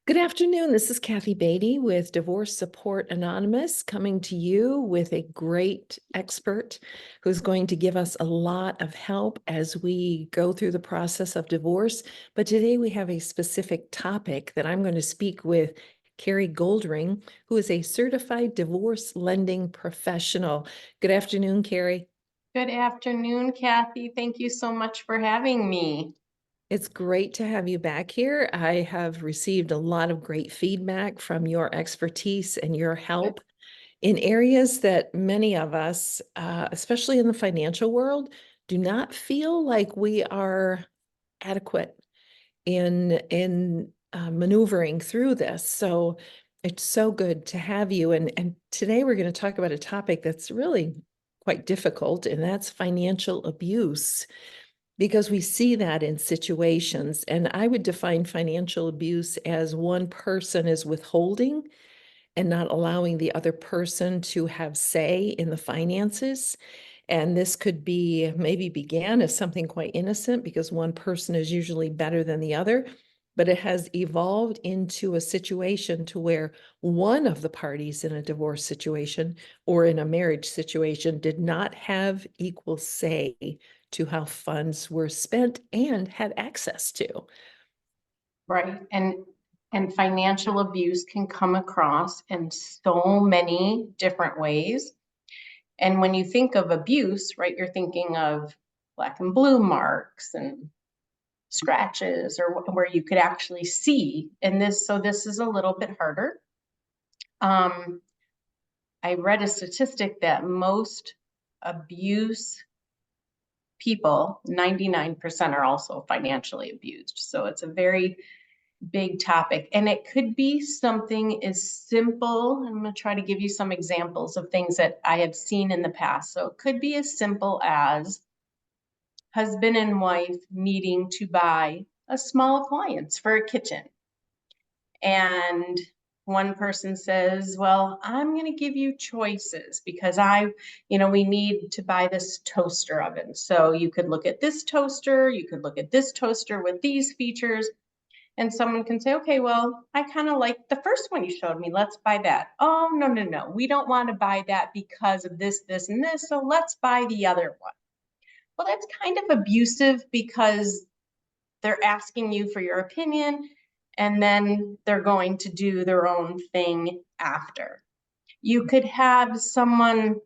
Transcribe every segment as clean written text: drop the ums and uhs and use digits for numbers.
Good afternoon. This is Kathy Beatty with Divorce Support Anonymous, coming to you with a great expert who's going to give us a lot of help as we go through the process of divorce. But today we have a specific topic that I'm going to speak with Carri Goldring, who is a certified divorce lending professional. Good afternoon, Carri. Good afternoon, Kathy. Thank you so much for having me. It's great to have you back here. I have received a lot of great feedback from your expertise and your help in areas that many of us, especially in the financial world, do not feel like we are adequate in maneuvering through this. So it's so good to have you. And today we're going to talk about a topic that's really quite difficult, and that's financial abuse, because we see that in situations. And I would define financial abuse as one person is withholding and not allowing the other person to have say in the finances. And this could be maybe began as something quite innocent because one person is usually better than the other, but it has evolved into a situation to where one of the parties in a divorce situation or in a marriage situation did not have equal say to how funds were spent and had access to. Right. And financial abuse can come across in so many different ways. And when you think of abuse, right, you're thinking of black and blue marks and scratches or where you could actually see. And this is a little bit harder. Um, I read a statistic that most abuse people, 99% are also financially abused. So it's a very big topic. And it could be something as simple. I'm going to try to give you some examples of things that I have seen in the past. So it could be as simple as husband and wife needing to buy a small appliance for a kitchen. And one person says, well, I'm going to give you choices because we need to buy this toaster oven. So you could look at this toaster, you could look at this toaster with these features. And someone can say, okay, well, I kind of like the first one you showed me. Let's buy that. Oh, no, no, no. We don't want to buy that because of this, this, and this. So let's buy the other one. Well, that's kind of abusive because they're asking you for your opinion and then they're going to do their own thing after. You could have someone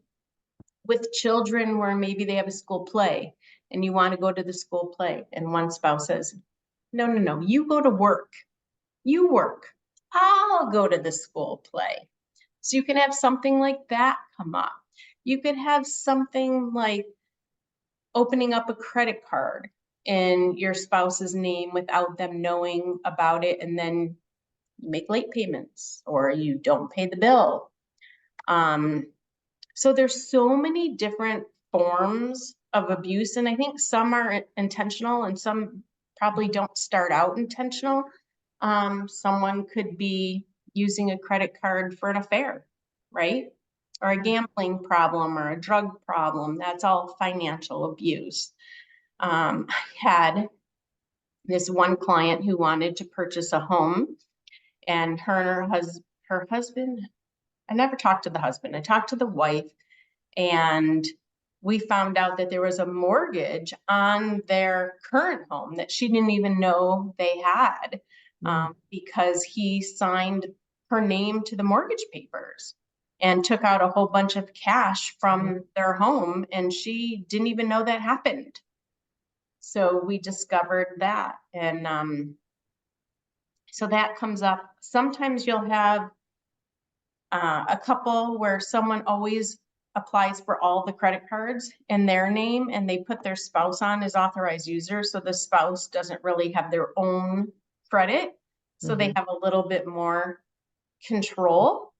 with children where maybe they have a school play and you want to go to the school play and one spouse says, no, no, no, you go to work. You work. I'll go to the school play. So you can have something like that come up. You could have something like opening up a credit card in your spouse's name without them knowing about it, and then you make late payments or you don't pay the bill. So there's so many different forms of abuse, and I think some are intentional and some probably don't start out intentional. Someone could be using a credit card for an affair, right? Or a gambling problem or a drug problem. That's all financial abuse. I had this one client who wanted to purchase a home, and her husband, I never talked to the husband, I talked to the wife, and we found out that there was a mortgage on their current home that she didn't even know they had, because he signed her name to the mortgage papers and took out a whole bunch of cash from their home, and she didn't even know that happened. So we discovered that. And so that comes up. Sometimes you'll have a couple where someone always applies for all the credit cards in their name and they put their spouse on as authorized user. So the spouse doesn't really have their own credit. So they have a little bit more control.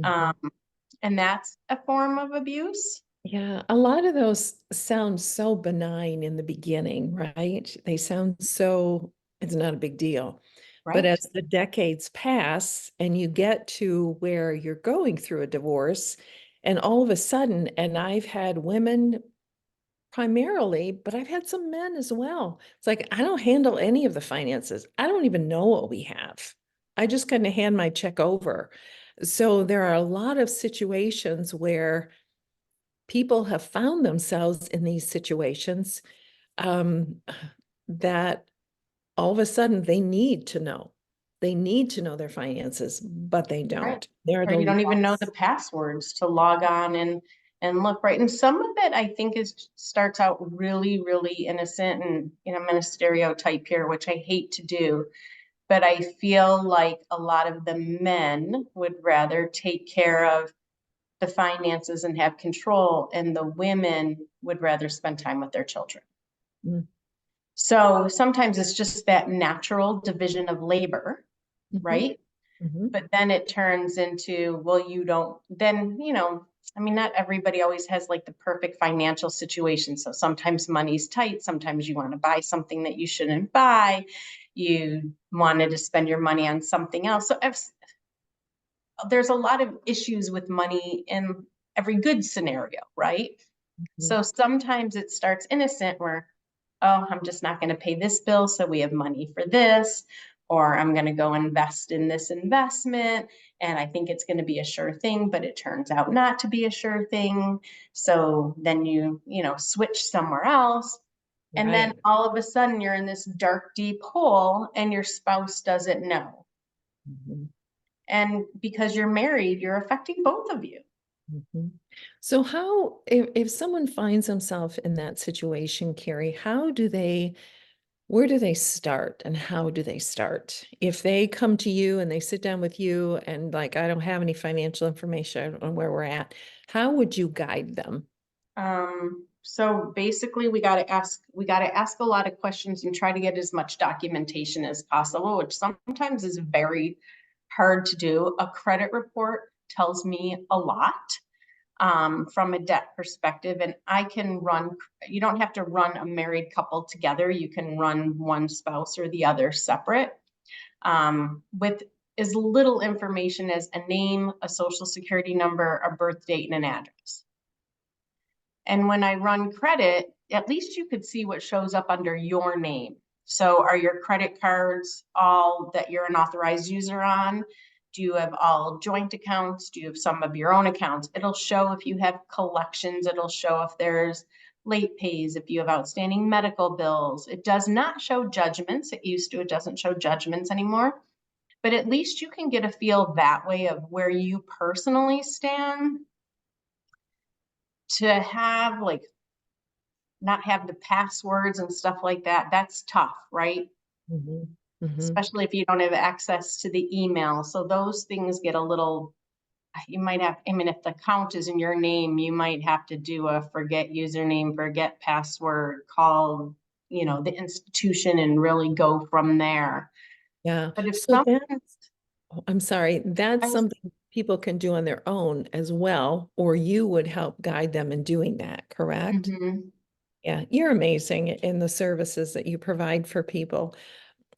And that's a form of abuse. Yeah, a lot of those sound so benign in the beginning, right? They sound so, it's not a big deal. But Right. as the decades pass and you get to where you're going through a divorce, and all of a sudden, and I've had women primarily, but I've had some men as well. It's like, I don't handle any of the finances. I don't even know what we have. I just kind of hand my check over. So there are a lot of situations where people have found themselves in these situations um, that all of a sudden they need to know. They need to know their finances, but they Right. don't. They're at Or a you don't even know the loss. passwords to log on and look, right. And some of it I think is starts out really, really innocent. And I'm gonna stereotype here, which I hate to do, but I feel like a lot of the men would rather take care of the finances and have control, and the women would rather spend time with their children. Mm, So sometimes it's just that natural division of labor, mhm, right? mhm. But then it turns into, well, you don't, then, I mean, not everybody always has like the perfect financial situation. So sometimes money's tight. Sometimes you want to buy something that you shouldn't buy. You wanted to spend your money on something else. So there's a lot of issues with money in every good scenario, right? Mhm. So sometimes it starts innocent where, oh, I'm just not going to pay this bill, so we have money for this, or I'm going to go invest in this investment, and I think it's going to be a sure thing, but it turns out not to be a sure thing. So then switch somewhere else. And then Right. all of a sudden you're in this dark, deep hole and your spouse doesn't know. Mhm, And because you're married, you're affecting both of you. mhm. So how, if someone finds themselves in that situation, Carrie, where do they start and how do they start? If they come to you and they sit down with you and like, I don't have any financial information on where we're at, how would you guide them? So basically we got to ask a lot of questions and try to get as much documentation as possible, which sometimes is very hard to do. A credit report tells me a lot from a debt perspective, and you don't have to run a married couple together. You can run one spouse or the other separate with as little information as a name, a social security number, a birth date, and an address. And when I run credit, at least you could see what shows up under your name. So are your credit cards all that you're an authorized user on? Do you have all joint accounts? Do you have some of your own accounts? It'll show if you have collections. It'll show if there's late pays, if you have outstanding medical bills. It does not show judgments. It used to, it doesn't show judgments anymore. But at least you can get a feel that way of where you personally stand. To have like not have the passwords and stuff like that, that's tough, right? Mhm, mhm. Especially if you don't have access to the email. So those things get a little, you might have, I mean, if the account is in your name, you might have to do a forget username, forget password, call, the institution and really go from there. Yeah. But if So some, that's, oh, I'm sorry, I that's was, something people can do on their own as well, or you would help guide them in doing that, correct? mhm. Yeah, you're amazing in the services that you provide for people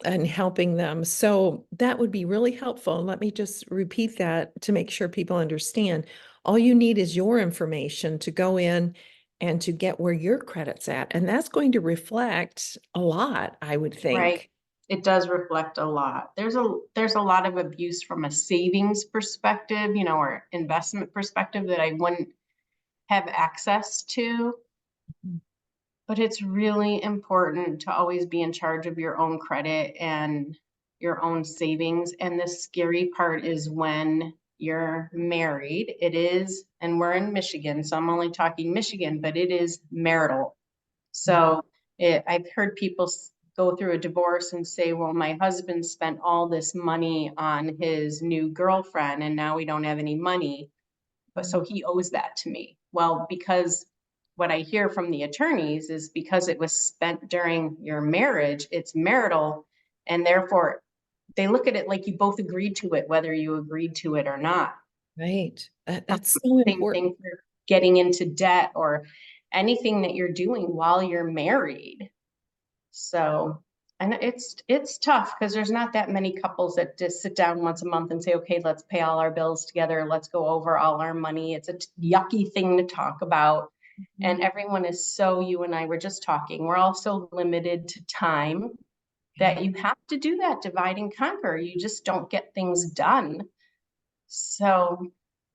and helping them. So that would be really helpful. Let me just repeat that to make sure people understand. All you need is your information to go in and to get where your credit's at. And that's going to reflect a lot, I would Right. think. It does reflect a lot. There's a lot of abuse from a savings perspective, or investment perspective that I wouldn't have access to. But it's really important to always be in charge of your own credit and your own savings. And the scary part is when you're married, it is, and we're in Michigan, so I'm only talking Michigan, but it is marital. So I've heard people go through a divorce and say, well, my husband spent all this money on his new girlfriend and now we don't have any money, but so he owes that to me. Well, because what I hear from the attorneys is because it was spent during your marriage, it's marital, and therefore they look at it like you both agreed to it, whether you agreed to it or not. Right. That's so Same important. thing for getting into debt or anything that you're doing while you're married. So, and it's tough because there's not that many couples that just sit down once a month and say, okay, let's pay all our bills together. Let's go over all our money. It's a yucky thing to talk about. Mhm. And everyone is so, you and I were just talking, we're all so limited to time. that you have to do that divide and conquer. You just don't get things done. So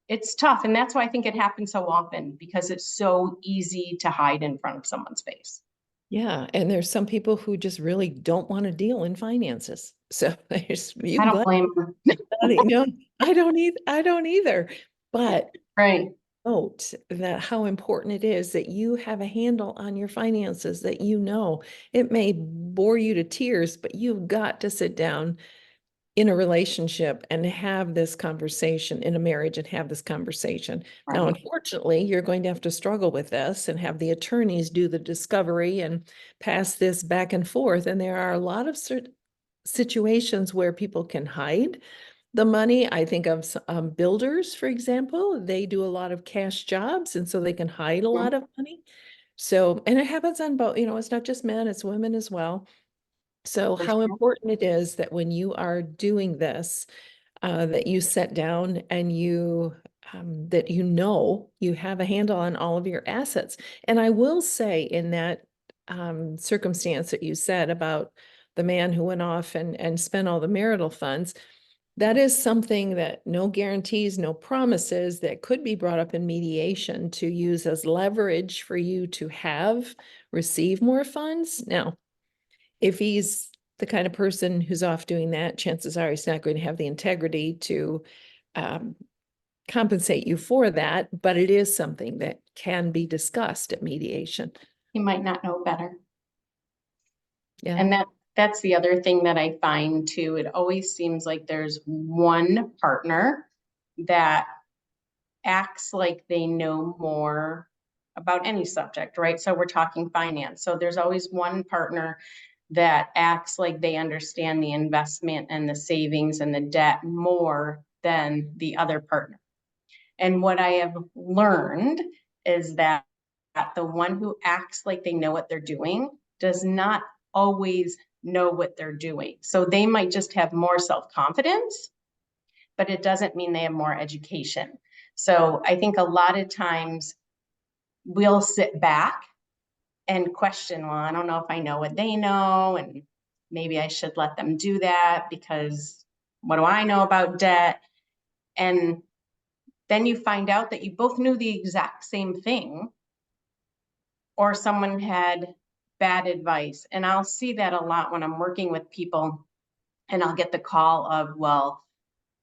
it's tough. And that's why I think it happens so often, because it's so easy to hide in front of someone's face. Yeah, and there's some people who just really don't want to deal in finances. So there's you I can don't go blame them. ahead. No, I don't either. But Right. note that how important it is that you have a handle on your finances, that you know it may bore you to tears, but you've got to sit down in a relationship and have this conversation in a marriage and have this conversation. Now, Right. unfortunately, you're going to have to struggle with this and have the attorneys do the discovery and pass this back and forth. And there are a lot of situations where people can hide the money. I think of builders, for example, they do a lot of cash jobs, and so they can hide a Mhm. lot of money. So, and it happens on both, it's not just men, it's women as well. So For how sure. important it is that when you are doing this, that you sit down and that you have a handle on all of your assets. And I will say in that circumstance that you said about the man who went off and spent all the marital funds, that is something that no guarantees, no promises, that could be brought up in mediation to use as leverage for you to receive more funds. Now, if he's the kind of person who's off doing that, chances are he's not going to have the integrity to um, compensate you for that, but it is something that can be discussed at mediation. He might not know better. Yeah. And that's the other thing that I find too. It always seems like there's one partner that acts like they know more about any subject, right? So we're talking finance. So there's always one partner that acts like they understand the investment and the savings and the debt more than the other partner. And what I have learned is that the one who acts like they know what they're doing does not always know what they're doing. So they might just have more self-confidence, but it doesn't mean they have more education. So I think a lot of times we'll sit back and question, well, I don't know if I know what they know, and maybe I should let them do that because what do I know about debt? And then you find out that you both knew the exact same thing, or someone had bad advice. And I'll see that a lot when I'm working with people, and I'll get the call of, well,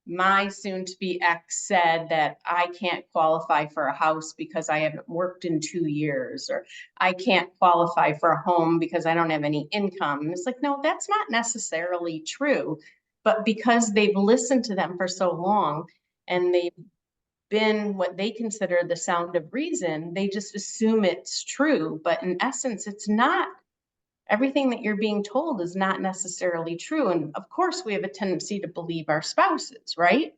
my soon to be ex said that I can't qualify for a house because I haven't worked in 2 years, or I can't qualify for a home because I don't have any income. And it's like, no, that's not necessarily true. But because they've listened to them for so long and they've been what they consider the sound of reason, they just assume it's true. But in essence, it's not. Everything that you're being told is not necessarily true. And of course, we have a tendency to believe our spouses, right?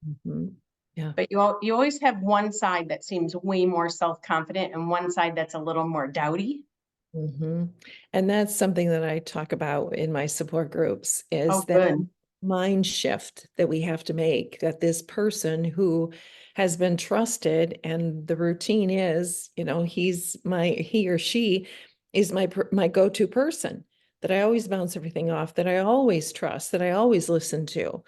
Mhm. Yeah. But you always have one side that seems way more self-confident and one side that's a little more doubty. Mhm. And that's something that I talk about in my support groups, Oh, is that good. mind shift that we have to make, that this person who has been trusted and the routine is, he or she is my go-to person, that I always bounce everything off, that I always trust, that I always listen to.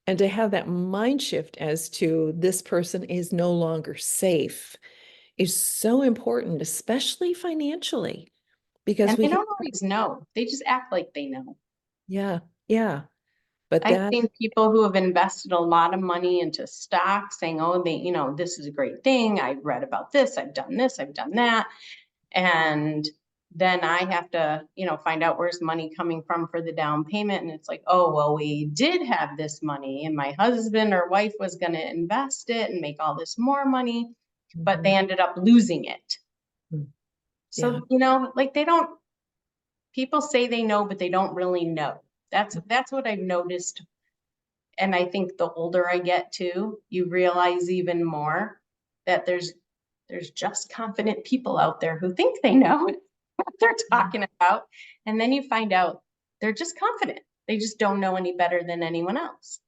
And to have that mind shift as to this person is no longer safe is so important, especially financially, because And we they can, don't always know. They just act like they know. yeah, yeah. But I've that, seen people who have invested a lot of money into stocks saying, oh, this is a great thing. I read about this, I've done that. And then I have to, find out where's money coming from for the down payment. And it's like, oh, well, we did have this money and my husband or wife was going to invest it and make all this more money, but they Mhm. ended up losing it. Mm. Yeah. So, like people say they know, but they don't really know. That's what I've noticed. And I think the older I get too, you realize even more that there's just confident people out there who think they know what they're talking about. And then you find out they're just confident. They just don't know any better than anyone else.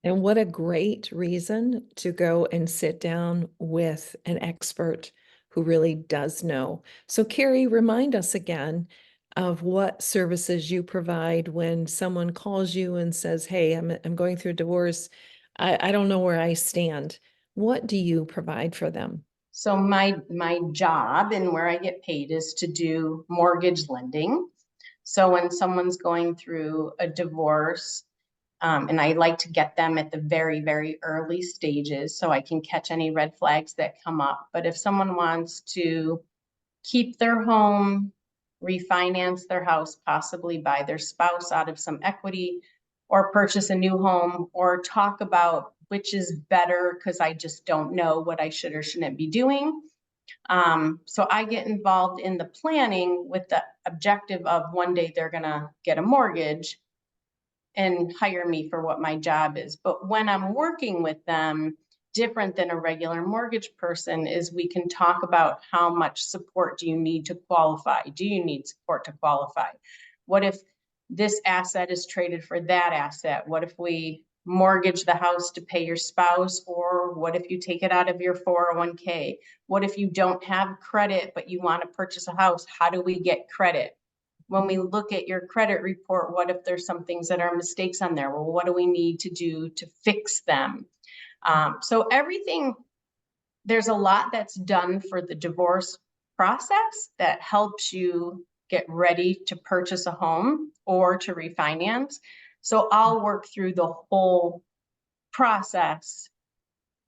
And what a great reason to go and sit down with an expert who really does know. So, Carrie, remind us again, of what services you provide when someone calls you and says, hey, I'm going through a divorce. I don't know where I stand. What do you provide for them? So my job and where I get paid is to do mortgage lending. So when someone's going through a divorce, and I like to get them at the very, very early stages so I can catch any red flags that come up. But if someone wants to keep their home, refinance their house, possibly buy their spouse out of some equity, or purchase a new home, or talk about which is better because I just don't know what I should or shouldn't be doing. So I get involved in the planning with the objective of one day they're going to get a mortgage and hire me for what my job is. But when I'm working with them, different than a regular mortgage person is we can talk about how much support do you need to qualify? Do you need support to qualify? What if this asset is traded for that asset? What if we mortgage the house to pay your spouse? Or what if you take it out of your 401k? What if you don't have credit, but you want to purchase a house? How do we get credit? When we look at your credit report, what if there's some things that are mistakes on there? Well, what do we need to do to fix them? So everything, there's a lot that's done for the divorce process that helps you get ready to purchase a home or to refinance. So I'll work through the whole process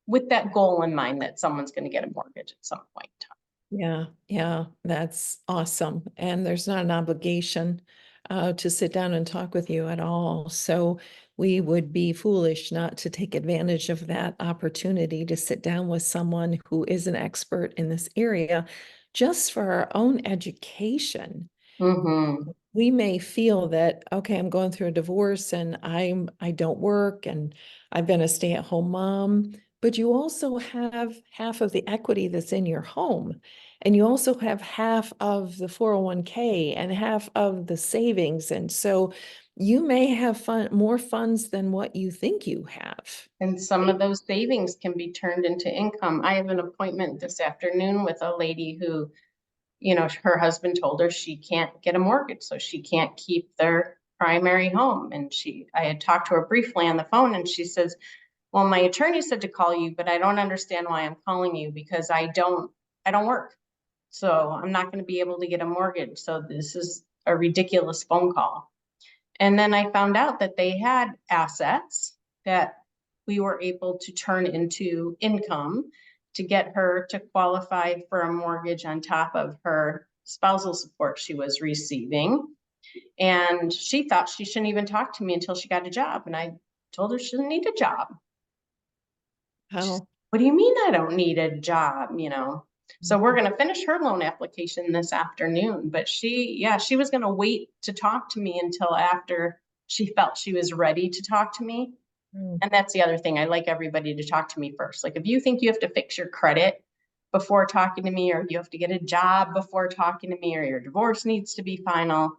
with that goal in mind that someone's going to get a mortgage at some point in time. Yeah, that's awesome. And there's not an obligation to sit down and talk with you at all. So we would be foolish not to take advantage of that opportunity to sit down with someone who is an expert in this area just for our own education. Mm-hmm. We may feel that, okay, I'm going through a divorce and I don't work and I've been a stay-at-home mom, but you also have half of the equity that's in your home. And you also have half of the 401k and half of the savings. And so you may have more funds than what you think you have. And some of those savings can be turned into income. I have an appointment this afternoon with a lady who, her husband told her she can't get a mortgage, so she can't keep their primary home. And I had talked to her briefly on the phone, and she says, well, my attorney said to call you, but I don't understand why I'm calling you because I don't work. So I'm not going to be able to get a mortgage. So this is a ridiculous phone call. And then I found out that they had assets that we were able to turn into income to get her to qualify for a mortgage on top of her spousal support she was receiving. And she thought she shouldn't even talk to me until she got a job. And I told her she didn't need a job. How? What do you mean I don't need a job? So we're going to finish her loan application this afternoon, but she was going to wait to talk to me until after she felt she was ready to talk to me. Mm. And that's the other thing. I like everybody to talk to me first. Like if you think you have to fix your credit before talking to me, or you have to get a job before talking to me, or your divorce needs to be final,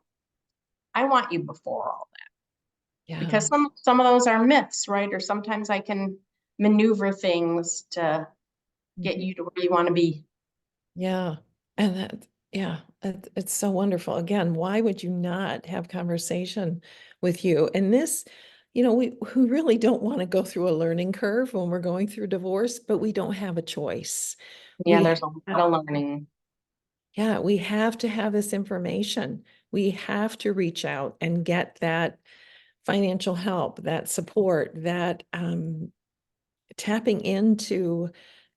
I want you before all that, Yeah. because some of those are myths, right? Or sometimes I can maneuver things to get Mhm. you to where you want to be. Yeah. And it's so wonderful. Again, why would you not have conversation with you? And this, we really don't want to go through a learning curve when we're going through divorce, but we don't have a choice. Yeah, We there's a lot of learning. Yeah, we have to have this information. We have to reach out and get that financial help, that support, that tapping into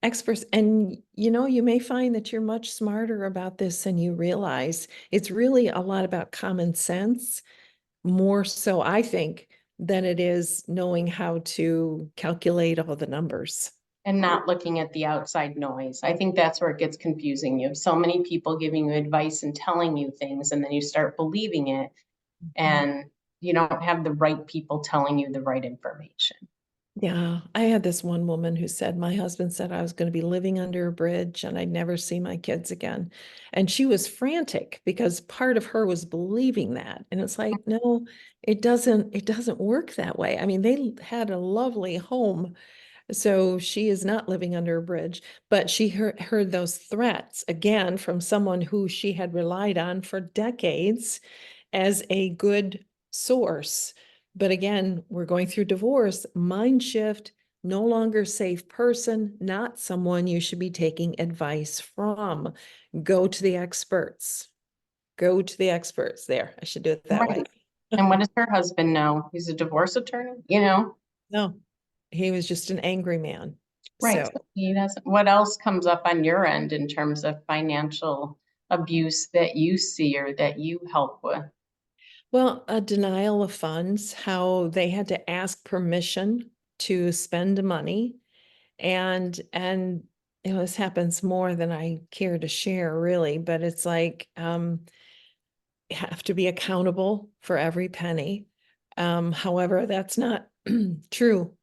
experts. And you may find that you're much smarter about this than you realize. It's really a lot about common sense, more so, I think, than it is knowing how to calculate all the numbers. And not looking at the outside noise. I think that's where it gets confusing. You have so many people giving you advice and telling you things, and then you start believing it, and you don't have the right people telling you the right information. Yeah, I had this one woman who said, my husband said I was going to be living under a bridge and I'd never see my kids again. And she was frantic because part of her was believing that. And it's like, no, it doesn't work that way. I mean, they had a lovely home So she is not living under a bridge, but she heard those threats again from someone who she had relied on for decades as a good source. But again, we're going through divorce, mind shift, no longer safe person, not someone you should be taking advice from. Go to the experts. Go to the experts. There, I should do it that way. Right. And what does her husband know? He's a divorce attorney, you know? No, he was just an angry man. Right. So, So he doesn't, what else comes up on your end in terms of financial abuse that you see or that you help with? well, a denial of funds, how they had to ask permission to spend money. And this happens more than I care to share, really, but it's like you have to be accountable for every penny. However, that's not true.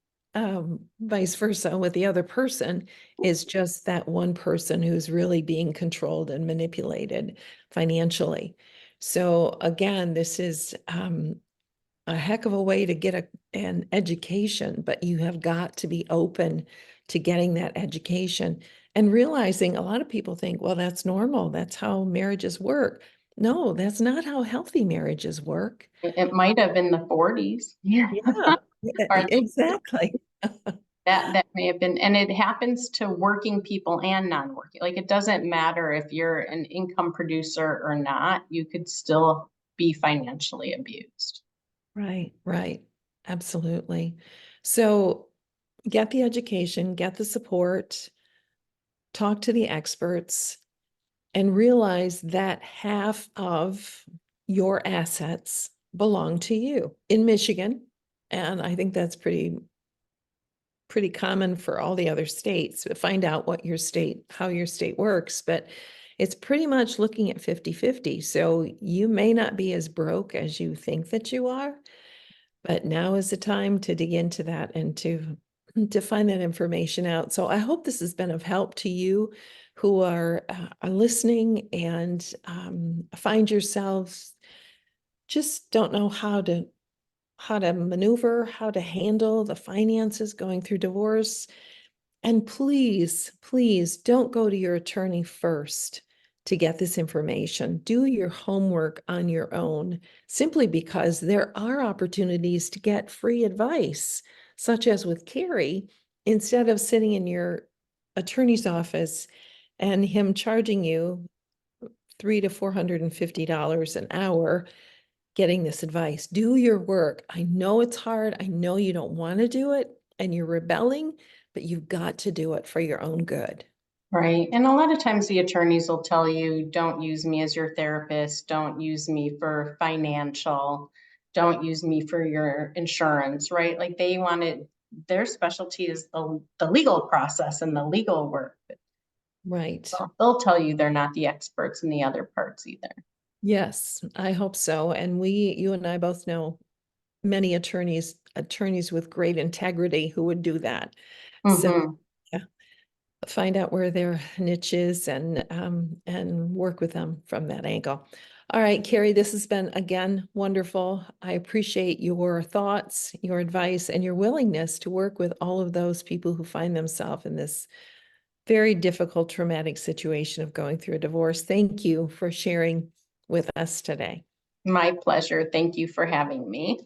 Vice versa with the other person is just that one person who's really being controlled and manipulated financially. So again, this is a heck of a way to get an education, but you have got to be open to getting that education and realizing a lot of people think, well, that's normal. That's how marriages work. No, that's not how healthy marriages work. It might have in the 40s. Yeah. Yeah, Or exactly. that may have been, and it happens to working people and non-working. Like it doesn't matter if you're an income producer or not, you could still be financially abused. Right, right. Absolutely. So get the education, get the support, talk to the experts, and realize that half of your assets belong to you in Michigan. And I think that's pretty common for all the other states. But find out what your state, how your state works, but it's pretty much looking at 50-50. So you may not be as broke as you think that you are, but now is the time to dig into that and to find that information out. So I hope this has been of help to you who are listening and find yourselves just don't know how to maneuver, how to handle the finances going through divorce. And please, please don't go to your attorney first to get this information. Do your homework on your own, simply because there are opportunities to get free advice, such as with Carri, instead of sitting in your attorney's office and him charging you $300 to $450 an hour getting this advice. Do your work. I know it's hard. I know you don't want to do it and you're rebelling, but you've got to do it for your own good. Right. And a lot of times the attorneys will tell you, don't use me as your therapist, don't use me for financial, don't use me for your insurance, right? Like they wanted, their specialty is the legal process and the legal work. Right. They'll tell you they're not the experts in the other parts either. Yes, I hope so. And you and I both know many attorneys with great integrity who would do that. So Hmm. yeah, find out where their niche is and work with them from that angle. All right, Carri, this has been again wonderful. I appreciate your thoughts, your advice, and your willingness to work with all of those people who find themselves in this very difficult, traumatic situation of going through a divorce. Thank you for sharing with us today. My pleasure. Thank you for having me.